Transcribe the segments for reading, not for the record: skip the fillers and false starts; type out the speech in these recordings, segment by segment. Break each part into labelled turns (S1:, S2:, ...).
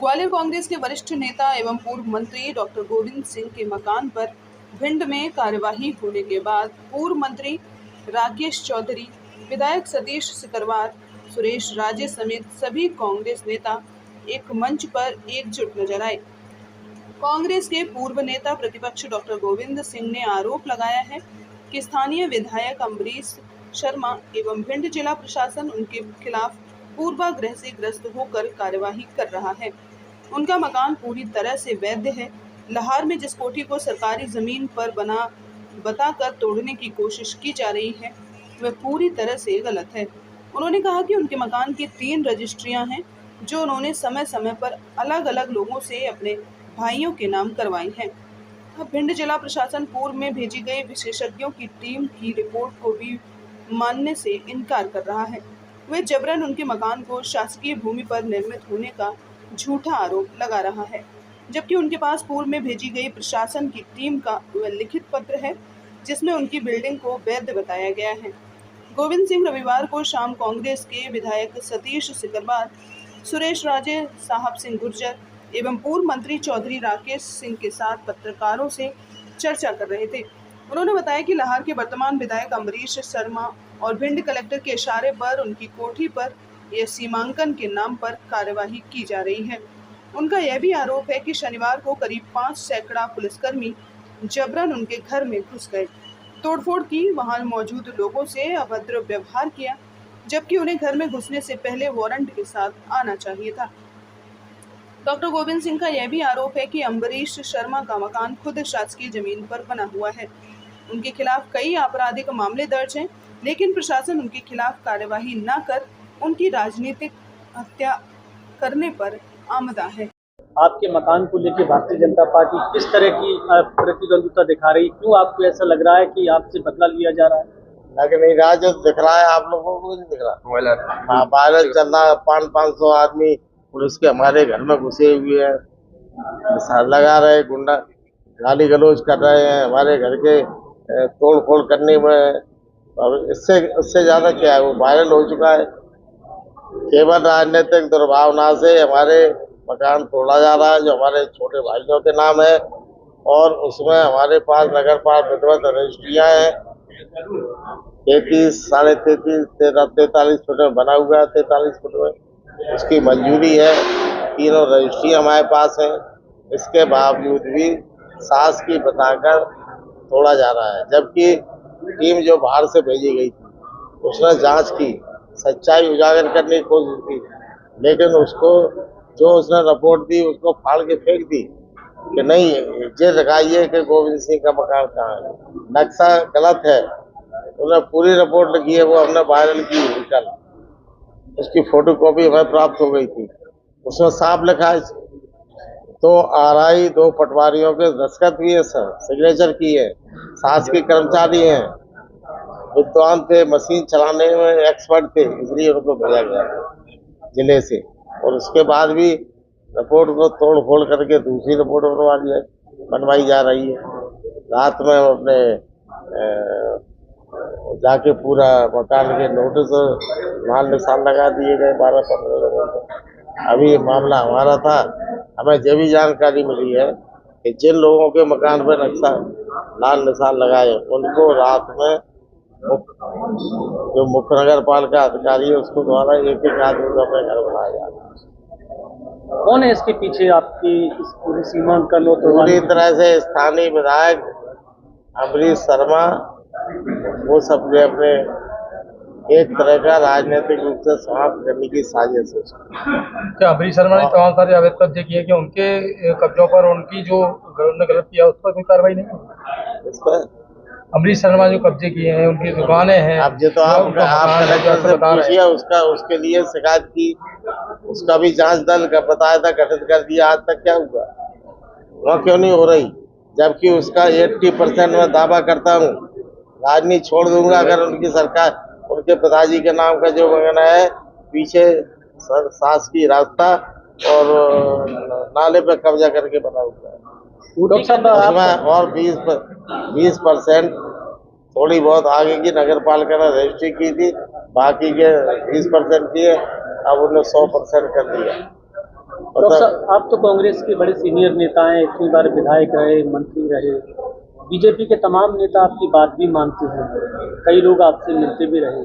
S1: ग्वालियर कांग्रेस के वरिष्ठ नेता एवं पूर्व मंत्री डॉक्टर गोविंद सिंह के मकान पर भिंड में कार्यवाही होने के बाद पूर्व मंत्री राकेश चौधरी, विधायक सतीश सिकरवार, सुरेश राजे समेत सभी कांग्रेस नेता एक मंच पर एकजुट नजर आए। कांग्रेस के पूर्व नेता प्रतिपक्ष डॉक्टर गोविंद सिंह ने आरोप लगाया है कि स्थानीय विधायक अम्बरीश शर्मा एवं भिंड जिला प्रशासन उनके खिलाफ पूर्वाग्रह से ग्रस्त होकर कार्यवाही कर रहा है। उनका मकान पूरी तरह से वैध है। लाहौर में जिस कोठी को सरकारी जमीन पर बताकर तोड़ने की कोशिश की जा रही है वह पूरी तरह से गलत है। उन्होंने कहा कि उनके मकान की 3 रजिस्ट्रियां हैं जो उन्होंने समय समय पर अलग अलग लोगों से अपने भाइयों के नाम करवाई हैं। अब भिंड जिला प्रशासन पूर्व में भेजी गई विशेषज्ञों की टीम की रिपोर्ट को भी मानने से इनकार कर रहा है। वह जबरन उनके मकान को शासकीय भूमि पर निर्मित होने का झूठा आरोप लगा रहा है, जबकि उनके पास पूर्व में भेजी गई प्रशासन की टीम का वह लिखित पत्र है जिसमें उनकी बिल्डिंग को वैध बताया गया है। गोविंद सिंह रविवार को शाम कांग्रेस के विधायक सतीश सिकरवार, सुरेश राजे, साहब सिंह गुर्जर एवं पूर्व मंत्री चौधरी राकेश सिंह के साथ पत्रकारों से चर्चा कर रहे थे। उन्होंने बताया कि लाहौर के वर्तमान विधायक अम्बरीश शर्मा और भिंड कलेक्टर के इशारे पर उनकी कोठी पर यह सीमांकन के नाम पर कार्यवाही की जा रही है। उनका यह भी आरोप है कि शनिवार को करीब 5 सैकड़ा पुलिसकर्मी जबरन उनके घर में घुस गए, तोड़फोड़ की, वहां मौजूद लोगों से अभद्र व्यवहार किया, जबकि उन्हें घर में घुसने से पहले वारंट के साथ आना चाहिए था। डॉक्टर गोविंद सिंह का यह भी आरोप है कि अम्बरीश शर्मा का मकान खुद शासकीय जमीन पर बना हुआ है। उनके खिलाफ कई आपराधिक मामले दर्ज हैं, लेकिन प्रशासन उनके खिलाफ कार्यवाही न कर उनकी राजनीतिक हत्या करने पर आमदा है।
S2: आपके मकान को लेकर भारतीय जनता पार्टी किस तरह की प्रतिद्वंद्विता दिखा रही, क्यों आपको ऐसा लग रहा है कि आपसे बदला लिया जा रहा है?
S3: लग नहीं रहा, जो दिख रहा है आप लोगों को नहीं दिख रहा। वायरल चल रहा है, 500 आदमी पुलिस के हमारे घर में घुसे हुए हैं, लगा रहे, गुंडा गाली गलौज कर रहे हैं, हमारे घर के तोड़ फोड़ करने में। और इससे ज्यादा क्या है, वो वायरल हो चुका है। केवल राजनीतिक दुर्भावना से हमारे मकान तोड़ा जा रहा है जो हमारे छोटे भाइयों के नाम है, और उसमें हमारे पास नगर पाल विधिवत रजिस्ट्रियां हैं। 33, 33.5, 43 फुट में बना हुआ है, 43 फुट में उसकी मंजूरी है। 3 रजिस्ट्री हमारे पास हैं। इसके बावजूद भी सास की बताकर तोड़ा जा रहा है, जबकि टीम जो बाहर से भेजी गई थी उसने जांच की, सच्चाई उजागर करने की कोशिश की, लेकिन उसको जो उसने रिपोर्ट दी उसको फाड़ के फेंक दी कि नहीं, ये दिखाइए कि गोविंद सिंह का मकान कहाँ है, नक्शा गलत है। उन्होंने पूरी रिपोर्ट लिखी है, वो हमने वायरल की कल, उसकी फोटोकॉपी हमें प्राप्त हो गई थी। उसमें साफ लिखा है, 2 आरआई 2 पटवारियों के दस्तखत भी है, सर सिग्नेचर की है, सास के कर्मचारी हैं, विद्वान थे, मशीन चलाने में एक्सपर्ट थे, इसलिए उनको भेजा गया जिले से। और उसके बाद भी रिपोर्ट को तोड़ फोड़ करके दूसरी रिपोर्ट बनवाई जा रही है। रात में अपने जाके पूरा मकान के नोटिस नाल निशान लगा दिए गए 12-15 लोगों को। अभी ये मामला हमारा था, हमें जब भी जानकारी मिली है कि जिन लोगों के मकान पर नक्शा लाल निशान लगाए उनको रात में जो मुख्य नगर पालिका अधिकारी है उसको द्वारा एक आदमी को अपने घर बनाया जा रहा है।
S2: कौन है इसके पीछे आपकी इस पूरी सीमांकन?
S3: पूरी तरह से स्थानीय विधायक अम्बरीश शर्मा, वो सब ने अपने एक तरह का राजनीतिक रूप से समाप्त करने की साजिश है।
S4: क्या अम्बरीश शर्मा ने तमाम सारे अवैध कब्जे किए, कि उनके कब्जों पर उनकी जो उन्होंने गलत किया उस पर कोई कार्रवाई नहीं हुई? इस पर अम्बरीश शर्मा जो कब्जे किए हैं, उनकी दुकानें हैं,
S3: अब जो तो आप कलेक्टर से पूछिए, उसके लिए शिकायत की, उसका भी जांच दल का बताया था गठित कर दिया, आज तक क्या हुआ? वह क्यों नहीं हो रही? जबकि उसका 80% मैं दावा करता हूँ, राजनीति छोड़ दूंगा अगर उनकी सरकार, उनके पिताजी के नाम का जो बना है पीछे सास की रास्ता और नाले पे कब्जा करके बना हुआ है, उसमें और 20% थोड़ी बहुत आगे की नगर पालिका ने रजिस्ट्री की थी, बाकी के 20% की है, अब उन्हें 100% कर दिया।
S2: डॉक्टर साहब, आप तो कांग्रेस के बड़े सीनियर नेता हैं, इतनी बार विधायक रहे, मंत्री रहे। बीजेपी के तमाम नेता आपकी बात भी मानते हैं, कई लोग आपसे मिलते भी रहे।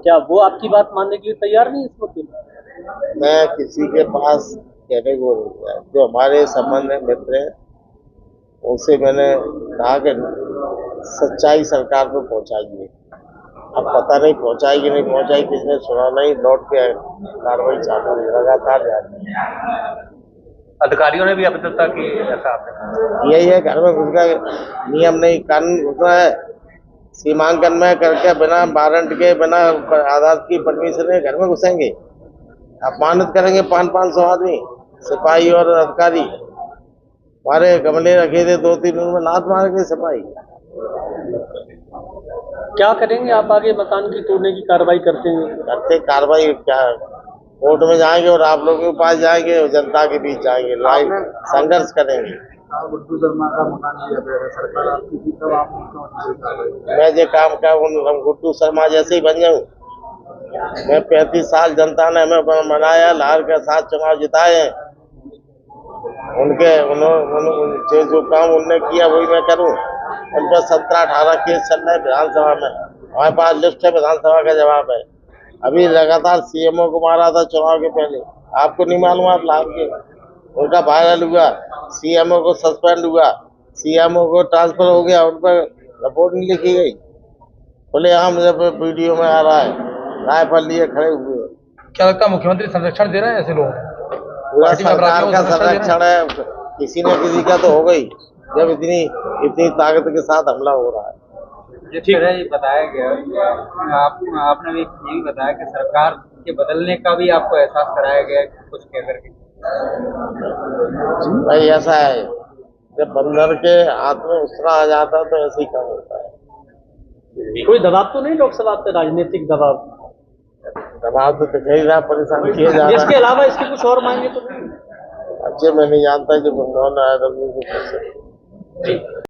S2: क्या वो आपकी बात मानने के लिए तैयार नहीं इस वक्त?
S3: मैं किसी के पास कहने को नहीं गया। जो हमारे संबंध में मित्र हैं उनसे मैंने कहा कि सच्चाई सरकार पर पहुंचाइए। अब पता नहीं पहुंचाई कि नहीं पहुंचाई, किसने सुना नहीं, लौट के कार्रवाई चालू है, लगातार जारी है।
S4: अधिकारियों ने भी अभद्रता की, ऐसा आपने कहा?
S3: यही है, घर में घुस का नियम नहीं, कानून घुसना है, सीमांकन में करके बिना वारंट के, बिना आधार की परमिशन के घर में घुसेंगे, अपमानित करेंगे 500 आदमी, सिपाही और अधिकारी। हमारे गमले रखे थे 2-3 उनमें लात मार के सिपाही।
S2: क्या करेंगे आप आगे? मकान की तोड़ने की कार्रवाई करते हैं?
S3: करते कार्रवाई क्या, कोर्ट में जाएंगे और आप लोगों के पास जाएंगे और जनता के बीच जाएंगे, लाइव संघर्ष करेंगे।
S5: गुड्डू शर्मा का मकान लिया गया, सरकार आपकी थी तब आपने क्यों नहीं?
S3: मैं जो काम का हम गुड्डू शर्मा जैसे ही बन जाऊं। मैं 35 साल जनता ने हमें मनाया, लाल के साथ चुनाव जिताए हैं। उन्होंने जो काम उनने किया वही मैं करूं। उन पर 17-18 केस चल रहे विधानसभा में, हमारे पास लिस्ट है, विधानसभा का जवाब है। अभी लगातार सीएमओ को मारा था चुनाव के पहले, आपको नहीं मालूम? आप लाभ के उनका वायरल हुआ, सीएमओ को सस्पेंड हुआ, सीएमओ को ट्रांसफर हो गया, उन पर रिपोर्ट नहीं लिखी गई। खुलेआम जब वीडियो में आ रहा है, राइफल लिए खड़े हुए।
S4: क्या लगता है मुख्यमंत्री संरक्षण दे रहे हैं ऐसे लोग?
S3: पूरा सरकार का संरक्षण है, किसी न किसी का तो हो गई जब इतनी ताकत के साथ हमला हो रहा है।
S6: जिस तरह ये बताया गया, आपने भी ये भी बताया कि सरकार के बदलने का भी आपको एहसास कराया गया कुछ कह करके।
S3: भाई ऐसा है, जब बंदर के हाथ में उसरा आ जाता है तो ऐसे ही काम होता है।
S2: कोई दबाव तो नहीं डॉक्टर साहब आप पे, राजनीतिक दबाव?
S3: दबाव तो दिख ही रहा, परेशान किया जा रहा है।
S2: इसके अलावा इसकी कुछ और मांगे तो नहीं?
S3: अच्छे मैं नहीं जानता कि कौन आया था।